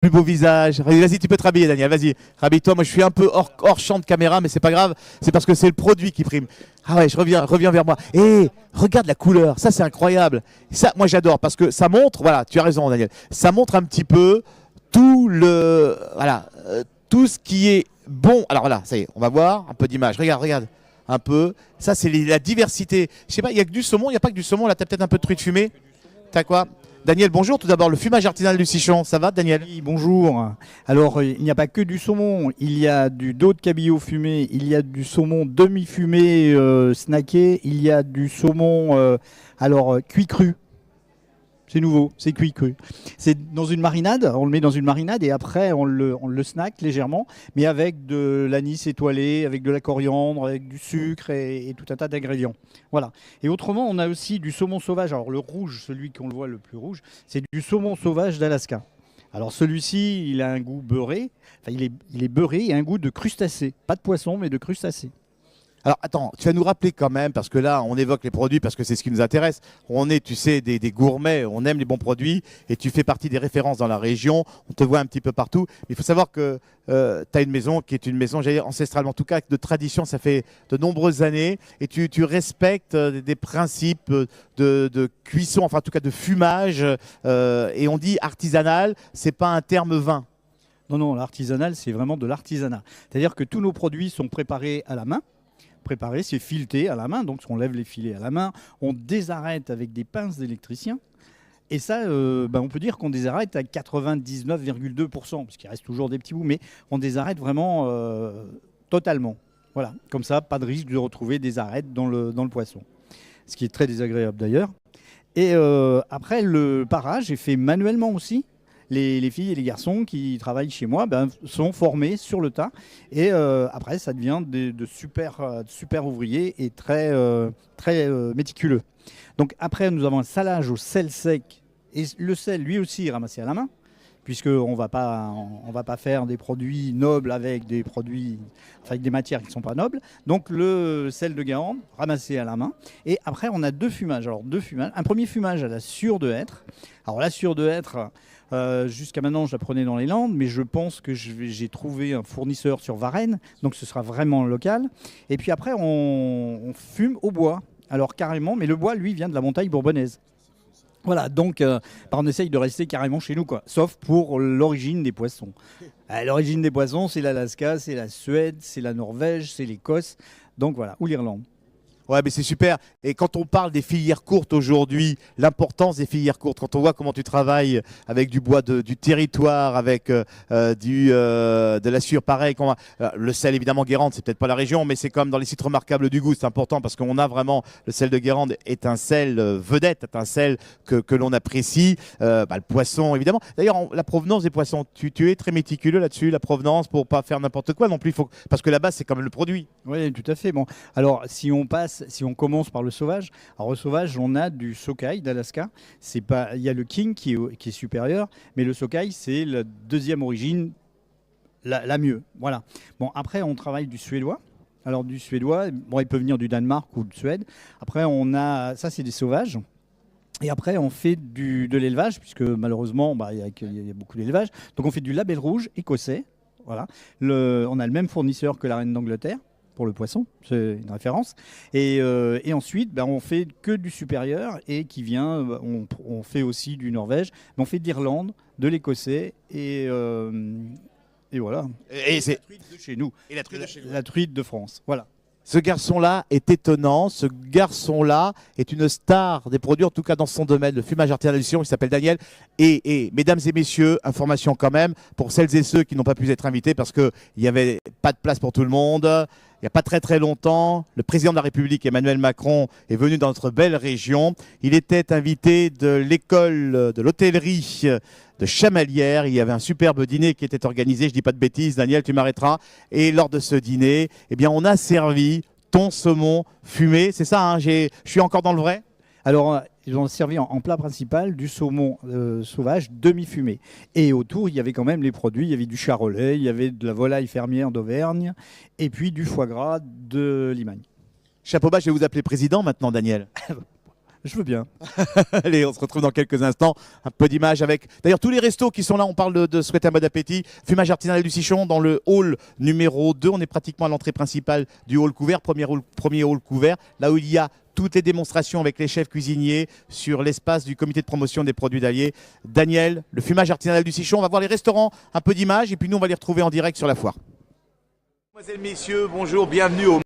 Plus beau visage. Vas-y, tu peux te rhabiller, Daniel. Vas-y, rhabille-toi. Moi, je suis un peu hors champ de caméra, mais c'est pas grave. C'est parce que c'est le produit qui prime. Ah ouais, reviens vers moi. Et regarde la couleur. Ça, c'est incroyable. Ça, moi, j'adore parce que ça montre. Voilà, tu as raison, Daniel. Ça montre un petit peu tout ce qui est bon. Alors voilà, ça y est, on va voir un peu d'image. Regarde. Un peu. Ça, c'est la diversité. Je sais pas, il y a que du saumon. Il n'y a pas que du saumon. Là, tu as peut-être un peu de truite fumée. T'as quoi? Daniel, bonjour. Tout d'abord, le fumage artisanal du Sichon. Ça va, Daniel? Oui, bonjour. Alors, il n'y a pas que du saumon. Il y a du dos de cabillaud fumé. Il y a du saumon demi-fumé snacké. Il y a du saumon cuit cru. C'est nouveau, c'est cuit cru. C'est dans une marinade, on le met dans une marinade et après on le snack légèrement, mais avec de l'anis étoilé, avec de la coriandre, avec du sucre et tout un tas d'ingrédients. Voilà. Et autrement, on a aussi du saumon sauvage. Alors le rouge, celui qu'on le voit le plus rouge, c'est du saumon sauvage d'Alaska. Alors celui-ci, il a un goût beurré, enfin il est beurré et un goût de crustacé. Pas de poisson, mais de crustacé. Alors attends, tu vas nous rappeler quand même, parce que là on évoque les produits parce que c'est ce qui nous intéresse. On est, tu sais, des gourmets, on aime les bons produits et tu fais partie des références dans la région, on te voit un petit peu partout. Mais il faut savoir que tu as une maison qui est une maison, j'allais dire ancestrale, en tout cas de tradition, ça fait de nombreuses années et tu respectes des principes de cuisson, enfin en tout cas de fumage et on dit artisanal, c'est pas un terme vain. Non, l'artisanal, c'est vraiment de l'artisanat. C'est-à-dire que tous nos produits sont préparés à la main. Préparé, c'est fileté à la main, donc on lève les filets à la main, on désarrête avec des pinces d'électricien. Et ça, on peut dire qu'on désarrête à 99,2%, parce qu'il reste toujours des petits bouts, mais on désarrête vraiment totalement. Voilà, comme ça, pas de risque de retrouver des arêtes dans le poisson. Ce qui est très désagréable d'ailleurs. Et après, le parage est fait manuellement aussi. Les filles et les garçons qui travaillent chez moi sont formés sur le tas. Et après, ça devient de super ouvriers et très méticuleux. Donc après, nous avons un salage au sel sec. Et le sel, lui aussi, est ramassé à la main, puisqu'on ne va pas faire des produits nobles avec des matières qui ne sont pas nobles. Donc le sel de Guérande, ramassé à la main. Et après, on a deux fumages. Alors deux fumages. Un premier fumage à la sciure de hêtre. Alors la sciure de hêtre, jusqu'à maintenant, je la prenais dans les Landes, mais je pense que j'ai trouvé un fournisseur sur Varennes, donc ce sera vraiment local. Et puis après, on fume au bois. Alors carrément, mais le bois, lui, vient de la montagne bourbonnaise. Voilà, donc on essaye de rester carrément chez nous, quoi. Sauf pour l'origine des poissons. L'origine des poissons, c'est l'Alaska, c'est la Suède, c'est la Norvège, c'est l'Écosse, donc voilà, ou l'Irlande. Ouais, mais c'est super. Et quand on parle des filières courtes aujourd'hui, l'importance des filières courtes, quand on voit comment tu travailles avec du bois du territoire, avec de la sciure, pareil. Le sel, évidemment, Guérande, c'est peut-être pas la région, mais c'est comme dans les sites remarquables du goût, c'est important parce qu'on a vraiment, le sel de Guérande est un sel vedette, est un sel que l'on apprécie. Le poisson, évidemment. D'ailleurs, la provenance des poissons, tu es très méticuleux là-dessus, la provenance, pour pas faire n'importe quoi non plus, parce que là-bas, c'est quand même le produit. Oui, tout à fait. Bon, alors si on commence par le sauvage, alors le sauvage, on a du sockeye d'Alaska. Il y a le king qui est supérieur, mais le sockeye, c'est la deuxième origine, la mieux. Voilà. Bon, après, on travaille du suédois. Alors du suédois, il peut venir du Danemark ou de Suède. Après, ça, c'est des sauvages. Et après, on fait de l'élevage, puisque malheureusement, il y a beaucoup d'élevage. Donc on fait du label rouge écossais. Voilà. On a le même fournisseur que la reine d'Angleterre pour le poisson, c'est une référence. Et ensuite, on fait que du supérieur et qui vient, on fait aussi du Norvège, mais on fait d'Irlande, de l'écossais et voilà. Et c'est la truite de chez nous. Et la truite de chez nous. La truite de France, voilà. Ce garçon-là est étonnant. Ce garçon-là est une star des produits, en tout cas dans son domaine, le fumage artisanal. Il s'appelle Daniel. Et mesdames et messieurs, information quand même pour celles et ceux qui n'ont pas pu être invités parce qu'il n'y avait pas de place pour tout le monde. Il n'y a pas très très longtemps, le président de la République, Emmanuel Macron, est venu dans notre belle région. Il était invité de l'école de l'hôtellerie de Chamalières. Il y avait un superbe dîner qui était organisé. Je ne dis pas de bêtises, Daniel, tu m'arrêteras. Et lors de ce dîner, on a servi thon saumon fumé. C'est ça, hein, je suis encore dans le vrai? Alors, ils ont servi en plat principal du saumon sauvage demi-fumé. Et autour, il y avait quand même les produits. Il y avait du charolais, il y avait de la volaille fermière d'Auvergne, et puis du foie gras de Limagne. Chapeau bas, je vais vous appeler président maintenant, Daniel. Je veux bien. Allez, on se retrouve dans quelques instants. Un peu d'image avec. D'ailleurs, tous les restos qui sont là, on parle de souhaiter un bon appétit. Fumage artisanal du Sichon dans le hall numéro 2. On est pratiquement à l'entrée principale du hall couvert, premier hall couvert, là où il y a toutes les démonstrations avec les chefs cuisiniers sur l'espace du comité de promotion des produits d'Allier. Daniel, le fumage artisanal du Sichon. On va voir les restaurants, un peu d'image, et puis nous, on va les retrouver en direct sur la foire. Mesdemoiselles, messieurs, bonjour, bienvenue au